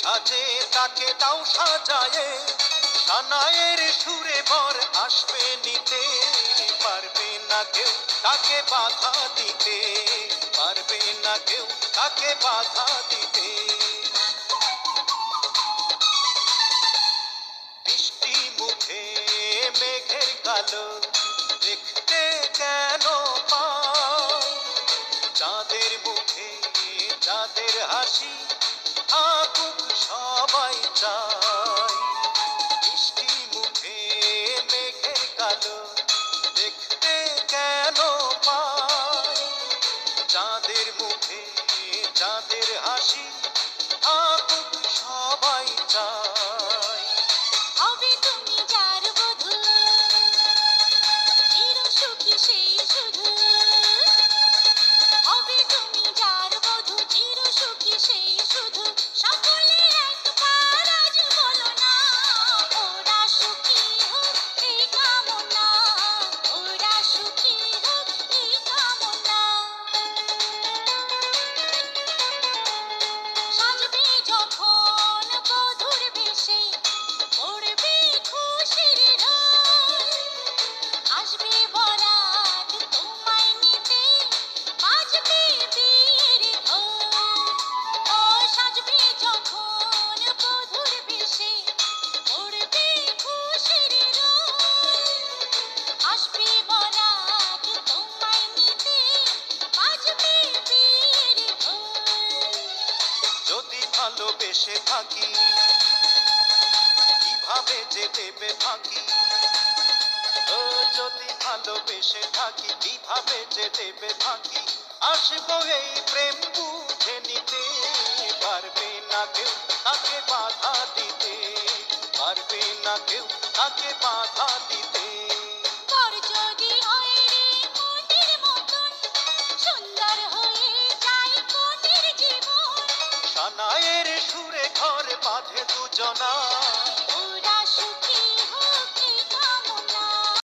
সাজে তাকে দাও সাজায়ে, সানায়ের সুরে বর আসবে নিতে। পারবে না কেউ তাকে বাধা দিতে, পারবে না কেউ তাকে বাধা দিতে। বৃষ্টি মুখে মেঘের কালো দেখতে কেন পাই, চাঁদের মুখে চাঁদের হাসি থাকুক সবাই চাই। বৃষ্টি মুখে মেঘের কালো দেখতে কেন পাই, চাঁদের মুখে চাঁদের হাসি থাকুক সবাই চাই। হবে তুমি যার বধূ, চির সুখী সেই শুধু। হবে তুমি যার বধূ, চির সুখী সেই শুধু। সকলে একবার আজ বলো না, ওরা সুখী হোক এই কামনা, ওরা সুখী হোক এই কামনা। সাজবে যখন বধূর বেশে, পড়বে খুশির রোল। আসবে বরাত তোমায় নিতে, বাজবে বিয়ের ঢোল। ও সাজবে যখন বধূর বেশে, পড়বে খুশির রোল। আসবে বরাত তোমায় নিতে, বাজবে বিয়ের ঢোল। যদি ভালোবেসে থাকি কিভাবে যে দেবে ফাঁকি, ও যদি ভালোবেসে থাকি কিভাবে যে দেবে ফাঁকি। আসবো এই প্রেম বুঝে নিতে, পারবে না কেউ তাকে বাধা দিতে, পারবে না কেউ তাকে বাধা দিতে। বর যদি হয় রে মনের মতন, সুন্দর হয়ে যায় কনের জীবন। সানায়ের সুরে ঘর বাঁধে দুজনা, ও